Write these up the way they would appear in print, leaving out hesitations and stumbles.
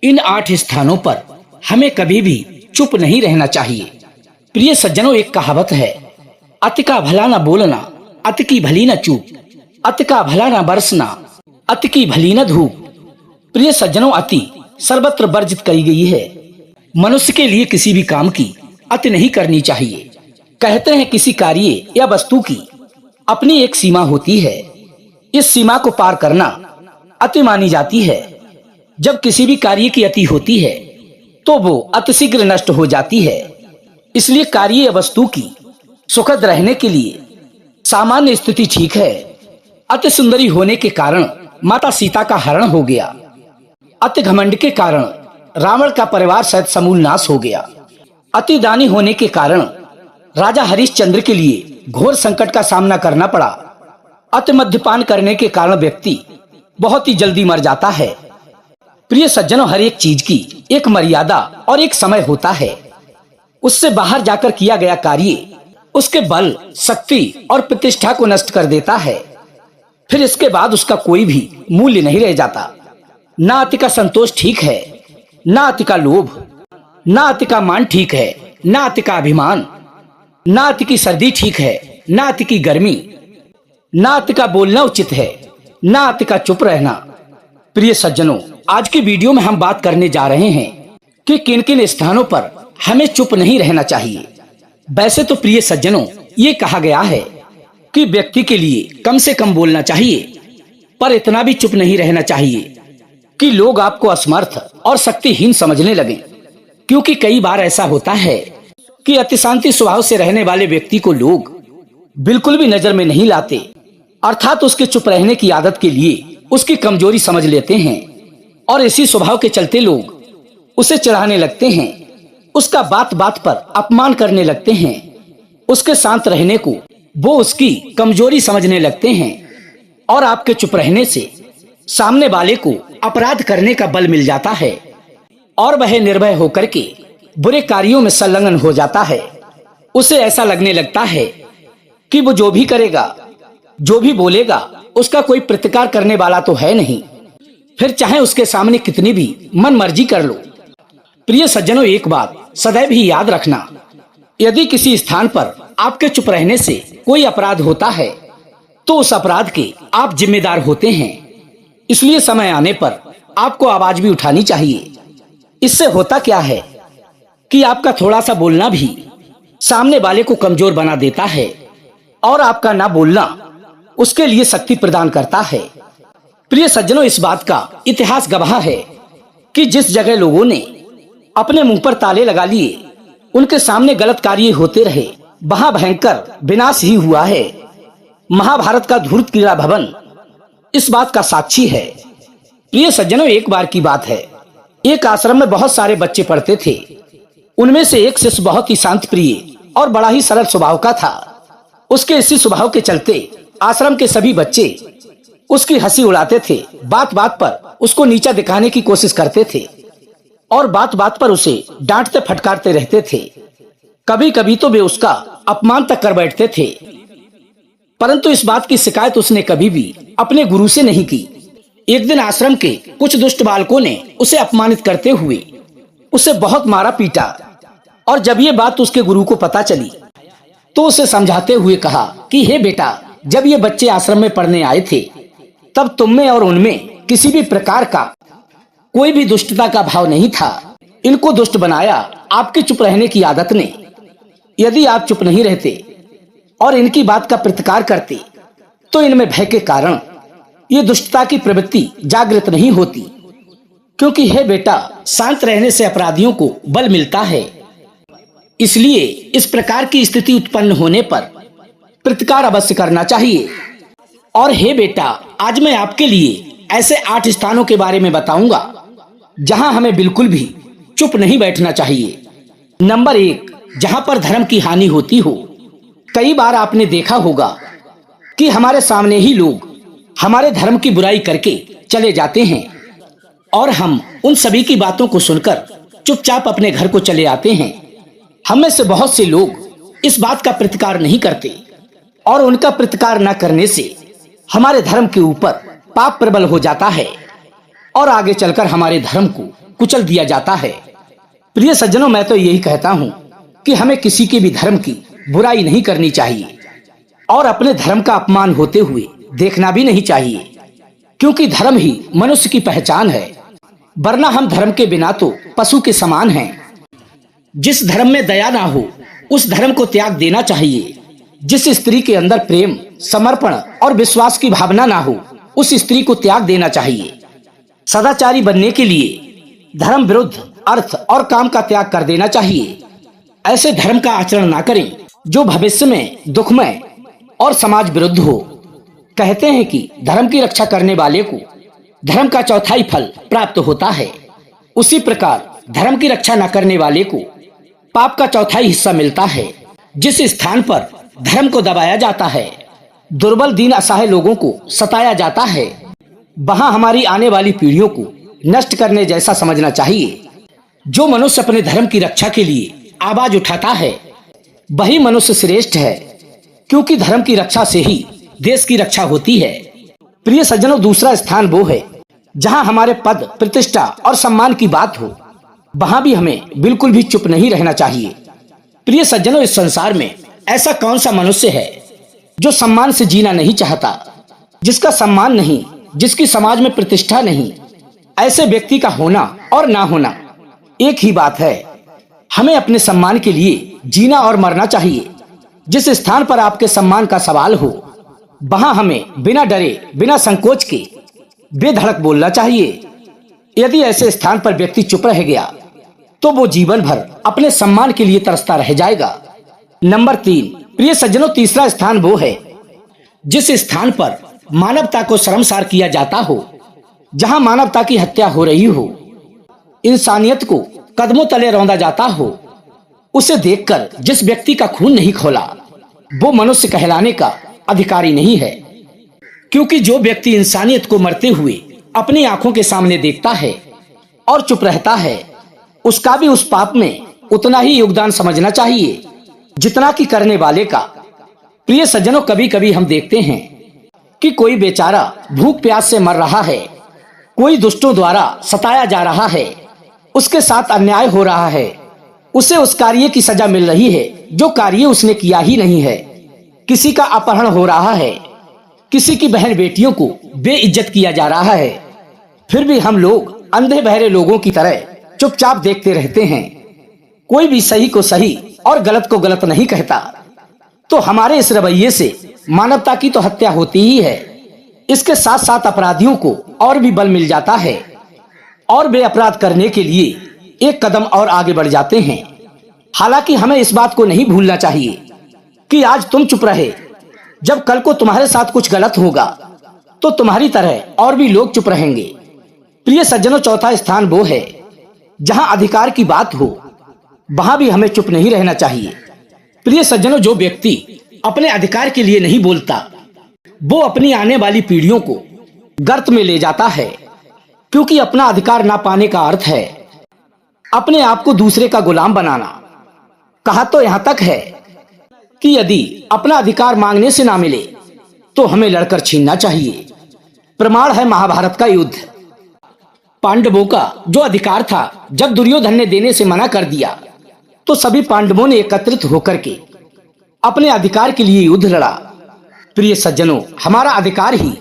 इन 8 स्थानों पर हमें कभी भी चुप नहीं रहना चाहिए। प्रिय सज्जनों, एक कहावत है, अति का भला न बोलना, अति की भली न चूक, अति का भला न बरसना, अति की भली न धूप। प्रिय सज्जनों, अति सर्वत्र वर्जित करी गई है। मनुष्य के लिए किसी भी काम की अति नहीं करनी चाहिए। कहते हैं किसी कार्य या वस्तु की अपनी एक सीमा होती है। इस सीमा को पार करना अति मानी जाती है। जब किसी भी कार्य की अति होती है तो वो अतिशीघ्र नष्ट हो जाती है। इसलिए कार्य या वस्तु की सुखद रहने के लिए सामान्य स्थिति ठीक है। अति सुंदरी होने के कारण माता सीता का हरण हो गया। अति घमंड के कारण रावण का परिवार सहित समूल नाश हो गया। अति दानी होने के कारण राजा हरिश्चंद्र के लिए घोर संकट का सामना करना पड़ा। अति मद्यपान करने के कारण व्यक्ति बहुत ही जल्दी मर जाता है। प्रिय सज्जनों, हर एक चीज की एक मर्यादा और एक समय होता है। उससे बाहर जाकर किया गया कार्य उसके बल, शक्ति और प्रतिष्ठा को नष्ट कर देता है। फिर इसके बाद उसका कोई भी मूल्य नहीं रह जाता। ना अति का संतोष ठीक है, ना अति का लोभ, ना अति का मान ठीक है, ना अति का अभिमान, ना अति की सर्दी ठीक है, ना अति की गर्मी, ना अति का बोलना उचित है, ना अति का चुप रहना। प्रिय सज्जनों, आज की वीडियो में हम बात करने जा रहे हैं कि किन किन स्थानों पर हमें चुप नहीं रहना चाहिए। वैसे तो प्रिय सज्जनों, ये कहा गया है कि व्यक्ति के लिए कम से कम बोलना चाहिए, पर इतना भी चुप नहीं रहना चाहिए कि लोग आपको असमर्थ और शक्तिहीन समझने लगें। क्योंकि कई बार ऐसा होता है कि अति शांति स्वभाव से रहने वाले व्यक्ति को लोग बिल्कुल भी नजर में नहीं लाते, अर्थात उसके चुप रहने की आदत के लिए उसकी कमजोरी समझ लेते हैं और इसी स्वभाव के चलते लोग उसे चिढ़ाने लगते हैं, उसका बात बात पर अपमान करने लगते हैं, उसके शांत रहने को वो उसकी कमजोरी समझने लगते हैं और आपके चुप रहने से सामने वाले को अपराध करने का बल मिल जाता है और वह निर्भय होकर के बुरे कार्यों में संलग्न हो जाता है। उसे ऐसा लगने लगता है कि वो जो भी करेगा, जो भी बोलेगा, उसका कोई प्रतिकार करने वाला तो है नहीं, फिर चाहे उसके सामने कितनी भी मन मर्जी कर लो। प्रिय सज्जनों, एक बात सदैव ही याद रखना, यदि किसी स्थान पर आपके चुप रहने से कोई अपराध होता है तो उस अपराध के आप जिम्मेदार होते हैं। इसलिए समय आने पर आपको आवाज भी उठानी चाहिए। इससे होता क्या है कि आपका थोड़ा सा बोलना भी सामने वाले को कमजोर बना देता है और आपका ना बोलना उसके लिए शक्ति प्रदान करता है। प्रिय सज्जनों, इस बात का इतिहास गवाह है कि जिस जगह लोगों ने अपने मुंह पर ताले लगा लिए, उनके सामने गलत कार्य होते रहे, वहां भयंकर विनाश ही हुआ है। महाभारत का धूर्त क्रीड़ा भवन इस बात का साक्षी है। प्रिय सज्जनों, एक बार की बात है, एक आश्रम में बहुत सारे बच्चे पढ़ते थे। उनमें से एक शिष्य बहुत ही शांत प्रिय और बड़ा ही सरल स्वभाव का था। उसके इसी स्वभाव के चलते आश्रम के सभी बच्चे उसकी हंसी उड़ाते थे, बात बात पर उसको नीचा दिखाने की कोशिश करते थे और बात बात पर उसे डांटते फटकारते रहते थे। कभी कभी तो वे उसका अपमान तक कर बैठते थे, परंतु इस बात की शिकायत उसने कभी भी अपने गुरु से नहीं की। एक दिन आश्रम के कुछ दुष्ट बालकों ने उसे अपमानित करते हुए उसे बहुत मारा पीटा और जब ये बात उसके गुरु को पता चली तो उसे समझाते हुए कहा कि हे बेटा, जब ये बच्चे आश्रम में पढ़ने आए थे तब तुम में और उनमें किसी भी प्रकार का कोई भी दुष्टता का भाव नहीं था। इनको दुष्ट बनाया आपके चुप रहने की आदत ने। यदि आप चुप नहीं रहते और इनकी बात का प्रतिकार करते तो इनमें भय के कारण ये दुष्टता की प्रवृत्ति जागृत नहीं होती। क्योंकि हे बेटा, शांत रहने से अपराधियों को बल मिलता है। इसलिए इस प्रकार की स्थिति उत्पन्न होने पर प्रतिकार अवश्य करना चाहिए। और हे बेटा, आज मैं आपके लिए ऐसे 8 स्थानों के बारे में बताऊंगा जहां हमें बिल्कुल भी चुप नहीं बैठना चाहिए। नंबर 1, जहां पर धर्म की हानि होती हो। कई बार आपने देखा होगा कि हमारे सामने ही लोग हमारे धर्म की बुराई करके चले जाते हैं और हम उन सभी की बातों को सुनकर चुपचाप अपने घर को चले आते हैं। हम में से बहुत से लोग इस बात का प्रतिकार नहीं करते और उनका प्रतिकार न करने से हमारे धर्म के ऊपर पाप प्रबल हो जाता है और आगे चलकर हमारे धर्म को कुचल दिया जाता है। प्रिय सज्जनों, मैं तो यही कहता हूँ कि हमें किसी के भी धर्म की बुराई नहीं करनी चाहिए और अपने धर्म का अपमान होते हुए देखना भी नहीं चाहिए, क्योंकि धर्म ही मनुष्य की पहचान है, वरना हम धर्म के बिना तो पशु के समान हैं। जिस धर्म में दया ना हो उस धर्म को त्याग देना चाहिए। जिस स्त्री के अंदर प्रेम, समर्पण और विश्वास की भावना ना हो उस स्त्री को त्याग देना चाहिए। सदाचारी बनने के लिए धर्म विरुद्ध अर्थ और काम का त्याग कर देना चाहिए। ऐसे धर्म का आचरण ना करें जो भविष्य में दुखमय और समाज विरुद्ध हो। कहते हैं कि धर्म की रक्षा करने वाले को धर्म का चौथाई फल प्राप्त होता है। उसी प्रकार धर्म की रक्षा न करने वाले को पाप का चौथाई हिस्सा मिलता है। जिस स्थान पर धर्म को दबाया जाता है, दुर्बल दीन असहाय लोगों को सताया जाता है, वहां हमारी आने वाली पीढ़ियों को नष्ट करने जैसा समझना चाहिए। जो मनुष्य अपने धर्म की रक्षा के लिए आवाज उठाता है वही मनुष्य श्रेष्ठ है, क्योंकि धर्म की रक्षा से ही देश की रक्षा होती है। प्रिय सज्जनों, दूसरा स्थान वो है जहां हमारे पद, प्रतिष्ठा और सम्मान की बात हो, वहां भी हमें बिल्कुल भी चुप नहीं रहना चाहिए। प्रिय सज्जनों, इस संसार में ऐसा कौन सा मनुष्य है जो सम्मान से जीना नहीं चाहता, जिसका सम्मान नहीं, जिसकी समाज में प्रतिष्ठा नहीं। ऐसे व्यक्ति का होना और ना होना एक ही बात है। हमें अपने सम्मान के लिए जीना और मरना चाहिए। जिस स्थान पर आपके सम्मान का सवाल हो वहां हमें बिना डरे, बिना संकोच के बेधड़क बोलना चाहिए। यदि ऐसे स्थान पर व्यक्ति चुप रह गया तो वो जीवन भर अपने सम्मान के लिए तरसता रह जाएगा। नंबर 3, प्रिय सज्जनों, तीसरा स्थान वो है जिस स्थान पर मानवता को शर्मसार किया जाता हो, जहां मानवता की हत्या हो रही हो, इंसानियत को कदमों तले रौंदा जाता हो। उसे देखकर जिस व्यक्ति का खून नहीं खौला वो मनुष्य कहलाने का अधिकारी नहीं है, क्योंकि जो व्यक्ति इंसानियत को मरते हुए अपनी आंखों के सामने देखता है और चुप रहता है, उसका भी उस पाप में उतना ही योगदान समझना चाहिए जितना कि करने वाले का। प्रिय सज्जनों, कभी कभी हम देखते हैं कि कोई बेचारा भूख प्यास से मर रहा है, कोई दुष्टों द्वारा सताया जा रहा है, उसके साथ अन्याय हो रहा है, उसे उस कार्य की सजा मिल रही है जो कार्य उसने किया ही नहीं है। किसी का अपहरण हो रहा है, किसी की बहन बेटियों को बेइज्जत किया जा रहा है, फिर भी हम लोग अंधे बहरे लोगों की तरह चुपचाप देखते रहते हैं। कोई भी सही को सही और गलत को गलत नहीं कहता। तो हमारे इस रवैये से मानवता की तो हत्या होती ही है, इसके साथ साथ अपराधियों को और भी बल मिल जाता है और वे अपराध करने के लिए एक कदम और आगे बढ़ जाते हैं। हालांकि हमें इस बात को नहीं भूलना चाहिए कि आज तुम चुप रहे, जब कल को तुम्हारे साथ कुछ गलत होगा तो तुम्हारी तरह और भी लोग चुप रहेंगे। प्रिय सज्जनों, चौथा स्थान वो है जहां अधिकार की बात हो, वहां भी हमें चुप नहीं रहना चाहिए। प्रिय सज्जनों, जो व्यक्ति अपने अधिकार के लिए नहीं बोलता वो अपनी आने वाली पीढ़ियों को गर्त में ले जाता है, क्योंकि अपना अधिकार ना पाने का अर्थ है अपने आप को दूसरे का गुलाम बनाना। कहा तो यहां तक है कि यदि अपना अधिकार मांगने से ना मिले तो हमें लड़कर छीनना चाहिए। प्रमाण है महाभारत का युद्ध। पांडवों का जो अधिकार था, जब दुर्योधन ने देने से मना कर दिया तो सभी पांडवों ने एकत्रित होकर के अपने अधिकार के लिए युद्ध लड़ा। प्रिय सज्जनों, हमारा अधिकार ही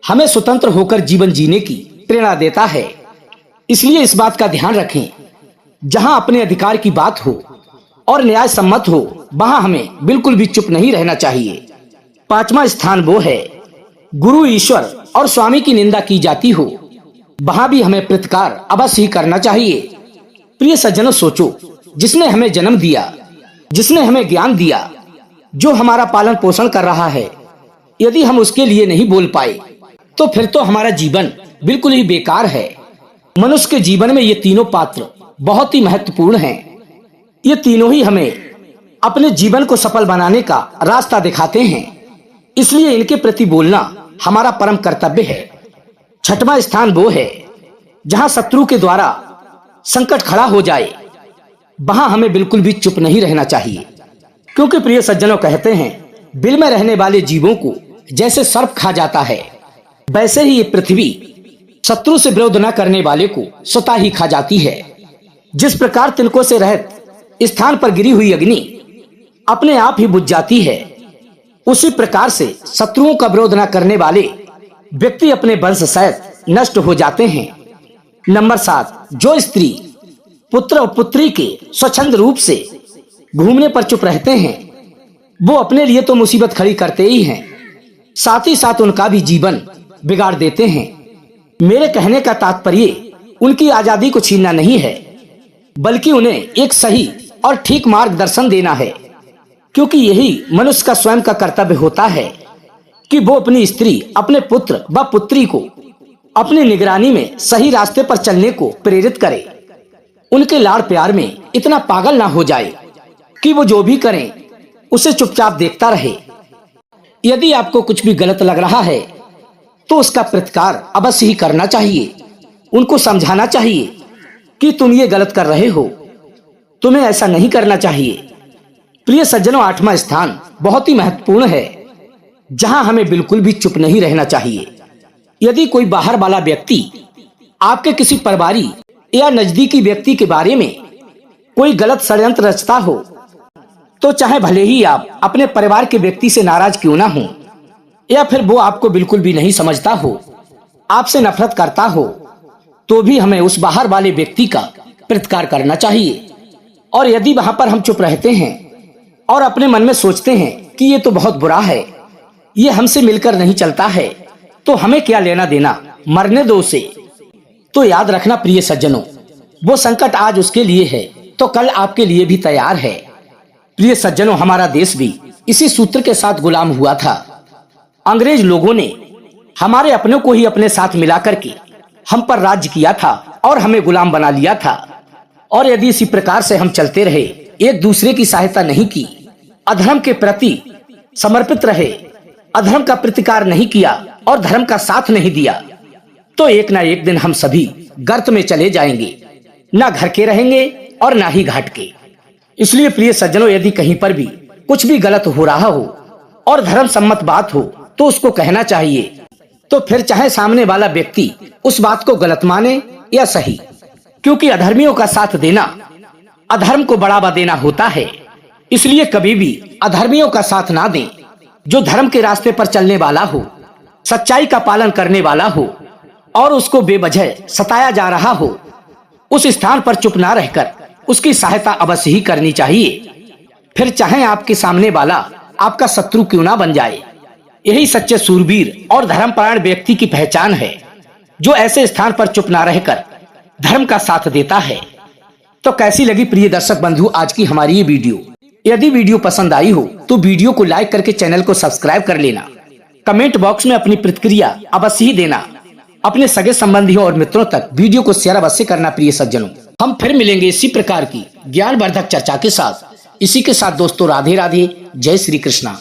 हमें स्वतंत्र होकर जीवन जीने की प्रेरणा देता है। इसलिए इस बात का ध्यान रखें, जहां अपने अधिकार की बात हो और न्याय सम्मत हो वहां हमें बिल्कुल भी चुप नहीं रहना चाहिए। पांचवा स्थान वो है गुरु, ईश्वर और स्वामी की निंदा की जाती हो, वहां भी हमें प्रतिकार अवश्य ही करना चाहिए। प्रिय सज्जनों, सोचो, जिसने हमें जन्म दिया, जिसने हमें ज्ञान दिया, जो हमारा पालन पोषण कर रहा है, यदि हम उसके लिए नहीं बोल पाए तो फिर तो हमारा जीवन बिल्कुल ही बेकार है। मनुष्य के जीवन में ये तीनों पात्र बहुत ही महत्वपूर्ण हैं। ये तीनों ही हमें अपने जीवन को सफल बनाने का रास्ता दिखाते हैं, इसलिए इनके प्रति बोलना हमारा परम कर्तव्य है। छठवां स्थान वो है जहां शत्रु के द्वारा संकट खड़ा हो जाए, वहां हमें बिल्कुल भी चुप नहीं रहना चाहिए, क्योंकि प्रिय सज्जनों, कहते हैं बिल में रहने वाले जीवों को जैसे सर्प खा जाता है, वैसे ही ये पृथ्वी शत्रु से विरोध न करने वाले को स्वतः ही खा जाती है। जिस प्रकार तिनकों से रहित स्थान पर गिरी हुई अग्नि अपने आप ही बुझ जाती है, उसी प्रकार से शत्रुओं का विरोध न करने वाले व्यक्ति अपने वंश सहित नष्ट हो जाते हैं। नंबर 7, जो स्त्री पुत्र और पुत्री के स्वच्छंद रूप से घूमने पर चुप रहते हैं, वो अपने लिए तो मुसीबत खड़ी करते ही हैं, साथ ही साथ उनका भी जीवन बिगाड़ देते हैं। मेरे कहने का तात्पर्य उनकी आजादी को छीनना नहीं है, बल्कि उन्हें एक सही और ठीक मार्गदर्शन देना है, क्योंकि यही मनुष्य का स्वयं का कर्तव्य होता है कि वो अपनी स्त्री, अपने पुत्र व पुत्री को अपनी निगरानी में सही रास्ते पर चलने को प्रेरित करे। उनके लाड़ प्यार में इतना पागल ना हो जाए कि वो जो भी करें उसे चुपचाप देखता रहे। यदि आपको कुछ भी गलत लग रहा है तो उसका प्रतिकार अवश्य ही करना चाहिए। उनको समझाना चाहिए कि तुम ये गलत कर रहे हो, तुम्हें ऐसा नहीं करना चाहिए। प्रिय सज्जनों, 8वां स्थान बहुत ही महत्वपूर्ण है, जहां हमें बिल्कुल भी चुप नहीं रहना चाहिए। यदि कोई बाहर वाला व्यक्ति आपके किसी परिवारी या नजदीकी व्यक्ति के बारे में कोई गलत षड्यंत्र रचता हो, तो चाहे भले ही आप अपने परिवार के व्यक्ति से नाराज क्यों ना हो, या फिर वो आपको बिल्कुल भी नहीं समझता हो, आपसे नफरत करता हो, तो भी हमें उस बाहर वाले व्यक्ति का प्रतिकार करना चाहिए। और यदि वहां पर हम चुप रहते हैं और अपने मन में सोचते हैं कि ये तो बहुत बुरा है, ये हमसे मिलकर नहीं चलता है, तो हमें क्या लेना देना, मरने दो उसे। तो याद रखना प्रिय सज्जनों, वो संकट आज उसके लिए है तो कल आपके लिए भी तैयार है। प्रिय सज्जनों, हमारा देश भी इसी सूत्र के साथ गुलाम हुआ था। अंग्रेज लोगों ने हमारे अपनों को ही अपने साथ मिला करके हम पर राज्य किया था और हमें गुलाम बना लिया था। और यदि इसी प्रकार से हम चलते रहे, एक दूसरे की सहायता नहीं की, अधर्म के प्रति समर्पित रहे, अधर्म का प्रतिकार नहीं किया और धर्म का साथ नहीं दिया, तो एक ना एक दिन हम सभी गर्त में चले जाएंगे, ना घर के रहेंगे और ना ही घाट के। इसलिए प्रिय सज्जनों, यदि कहीं पर भी कुछ भी गलत हो रहा हो और धर्म सम्मत बात हो तो उसको कहना चाहिए, तो फिर चाहे सामने वाला व्यक्ति उस बात को गलत माने या सही, क्योंकि अधर्मियों का साथ देना अधर्म को बढ़ावा देना होता है। इसलिए कभी भी अधर्मियों का साथ ना दें। जो धर्म के रास्ते पर चलने वाला हो, सच्चाई का पालन करने वाला हो और उसको बेवजह सताया जा रहा हो, उस स्थान पर चुप ना रहकर उसकी सहायता अवश्य ही करनी चाहिए, फिर चाहे आपके सामने वाला आपका शत्रु क्यों ना बन जाए। यही सच्चे सूरवीर और धर्मपरायण व्यक्ति की पहचान है, जो ऐसे स्थान पर चुप ना रहकर धर्म का साथ देता है। तो कैसी लगी प्रिय दर्शक बंधु आज की हमारी ये वीडियो? यदि वीडियो पसंद आई हो तो वीडियो को लाइक करके चैनल को सब्सक्राइब कर लेना। कमेंट बॉक्स में अपनी प्रतिक्रिया अवश्य ही देना। अपने सगे संबंधियों और मित्रों तक वीडियो को शेयर अवश्य करना। प्रिय सज्जनों, हम फिर मिलेंगे इसी प्रकार की ज्ञानवर्धक चर्चा के साथ। इसी के साथ दोस्तों, राधे राधे, जय श्री कृष्णा।